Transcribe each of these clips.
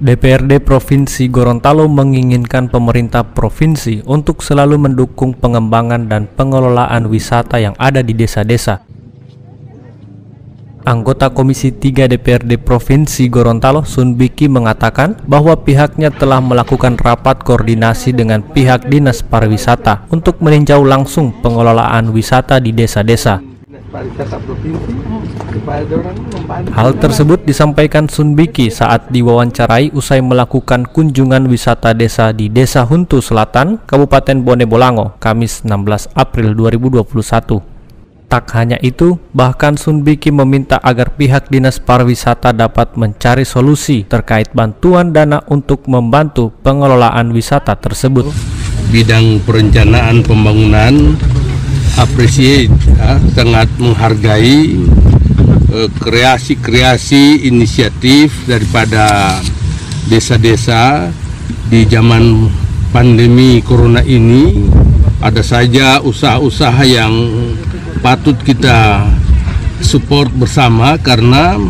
DPRD Provinsi Gorontalo menginginkan pemerintah provinsi untuk selalu mendukung pengembangan dan pengelolaan wisata yang ada di desa-desa. Anggota Komisi 3 DPRD Provinsi Gorontalo, Sunbiki, mengatakan bahwa pihaknya telah melakukan rapat koordinasi dengan pihak Dinas Pariwisata untuk meninjau langsung pengelolaan wisata di desa-desa. Hal tersebut disampaikan Sunbiki saat diwawancarai usai melakukan kunjungan wisata desa di Desa Huntu Selatan, Kabupaten Bone Bolango, Kamis 16 April 2021. Tak hanya itu, bahkan Sunbiki meminta agar pihak Dinas Pariwisata dapat mencari solusi terkait bantuan dana untuk membantu pengelolaan wisata tersebut. Bidang perencanaan pembangunan appreciate, sangat menghargai kreasi-kreasi inisiatif daripada desa-desa di zaman pandemi corona ini. Ada saja usaha-usaha yang patut kita support bersama karena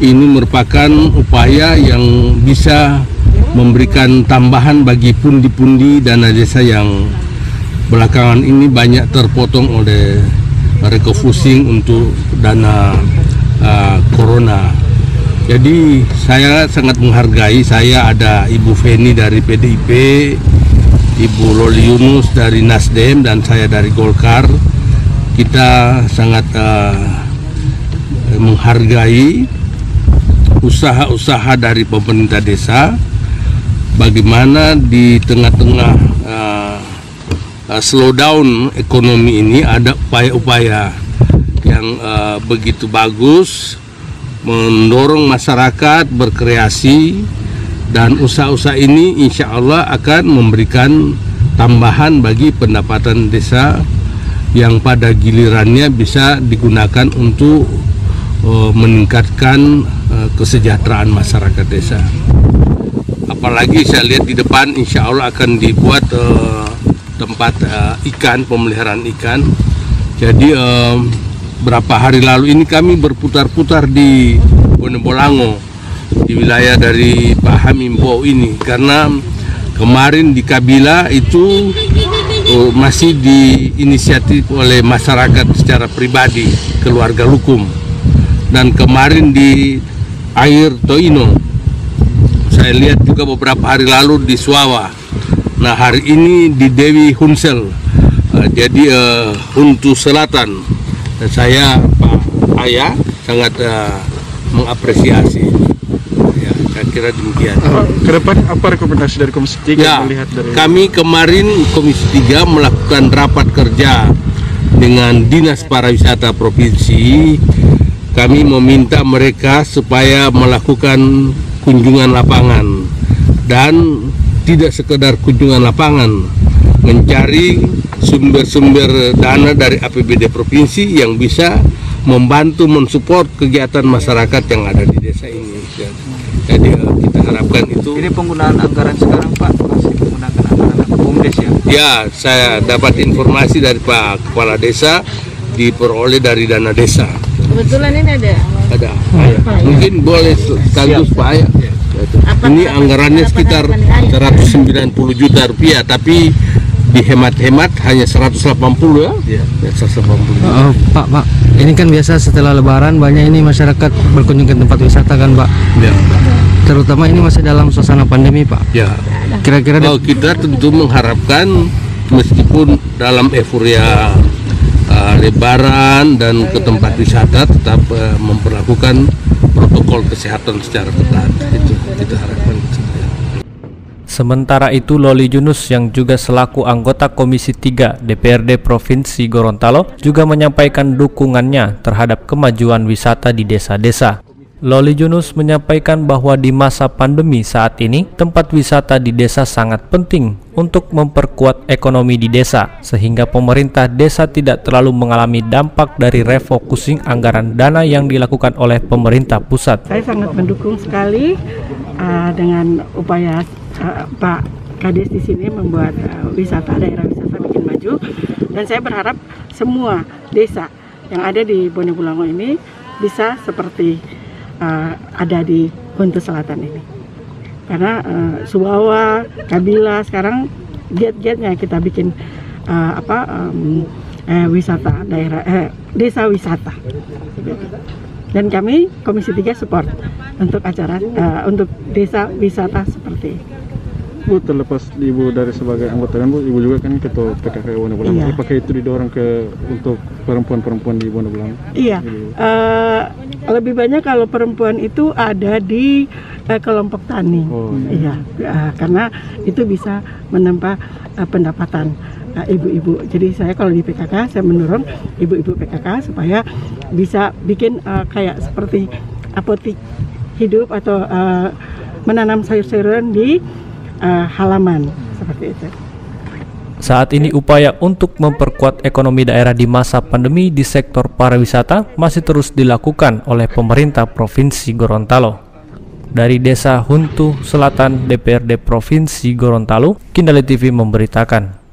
ini merupakan upaya yang bisa memberikan tambahan bagi pundi-pundi dana desa yang belakangan ini banyak terpotong oleh refocusing untuk dana corona. Jadi saya sangat menghargai, saya ada Ibu Feni dari PDIP, Ibu Loli Yunus dari Nasdem, dan saya dari Golkar. Kita sangat menghargai usaha-usaha dari pemerintah desa, bagaimana di tengah-tengah slowdown ekonomi ini ada upaya-upaya yang begitu bagus mendorong masyarakat berkreasi, dan usaha-usaha ini insya Allah akan memberikan tambahan bagi pendapatan desa yang pada gilirannya bisa digunakan untuk meningkatkan kesejahteraan masyarakat desa. Apalagi saya lihat di depan insya Allah akan dibuat tempat ikan, pemeliharaan ikan. Jadi berapa hari lalu ini kami berputar-putar di Bone Bolango, di wilayah dari Pak Hamimbo ini, karena kemarin di Kabila itu masih diinisiatif oleh masyarakat secara pribadi, keluarga Lukum, dan kemarin di Air Toino saya lihat juga beberapa hari lalu di Suawa. Nah, hari ini di Dewi Hunsel, jadi Huntu Selatan. Dan saya Pak Ayah sangat mengapresiasi. Ya, saya kira demikian. Ke depan apa rekomendasi dari Komisi 3 ya, melihat dari... Kami kemarin Komisi 3 melakukan rapat kerja dengan Dinas Pariwisata Provinsi. Kami meminta mereka supaya melakukan kunjungan lapangan, dan tidak sekedar kunjungan lapangan, mencari sumber-sumber dana dari APBD provinsi yang bisa membantu mensupport kegiatan masyarakat yang ada di desa ini. Jadi kita harapkan itu. Ini penggunaan anggaran sekarang Pak, masih menggunakan anggaran BUMDes ya? Ya, saya dapat informasi dari Pak Kepala Desa, diperoleh dari dana desa. Kebetulan ini ada. Ada. Mungkin boleh sekaligus Pak Ayah. Ini anggarannya sekitar 190 juta rupiah, tapi dihemat-hemat hanya 180 ya. 180. Pak, ini kan biasa setelah Lebaran banyak ini masyarakat berkunjung ke tempat wisata kan Pak? Ya. Terutama ini masih dalam suasana pandemi Pak. Ya. Kira-kira kita tentu mengharapkan meskipun dalam euforia Lebaran dan ke tempat wisata tetap memperlakukan protokol kesehatan secara ketat. Itu kita harapkan. Sementara itu, Loli Yunus yang juga selaku anggota Komisi 3 DPRD Provinsi Gorontalo juga menyampaikan dukungannya terhadap kemajuan wisata di desa-desa. Loli Yunus menyampaikan bahwa di masa pandemi saat ini, tempat wisata di desa sangat penting untuk memperkuat ekonomi di desa, sehingga pemerintah desa tidak terlalu mengalami dampak dari refocusing anggaran dana yang dilakukan oleh pemerintah pusat. Saya sangat mendukung sekali dengan upaya Pak Kades di sini membuat daerah wisata bikin maju, dan saya berharap semua desa yang ada di Bone Bolango ini bisa seperti ada di Huntu Selatan ini. karena Subawa, Kabila sekarang giat-giatnya kita bikin wisata daerah, desa wisata. Dan kami Komisi 3 support untuk acara untuk desa wisata seperti ini. Bu, terlepas Ibu dari sebagai anggota kan Bu, Ibu juga kan ketua PKK Wonoblang. Iya. Apakah itu didorong untuk perempuan-perempuan di Wonoblang? Iya, lebih banyak kalau perempuan itu ada di kelompok tani. Iya, karena itu bisa menambah pendapatan ibu-ibu. Jadi saya kalau di PKK saya mendorong ibu-ibu PKK supaya bisa bikin kayak seperti apotik hidup atau menanam sayur-sayuran di halaman seperti itu. Saat ini upaya untuk memperkuat ekonomi daerah di masa pandemi di sektor pariwisata masih terus dilakukan oleh pemerintah Provinsi Gorontalo. Dari Desa Huntu Selatan DPRD Provinsi Gorontalo, Kindali TV memberitakan.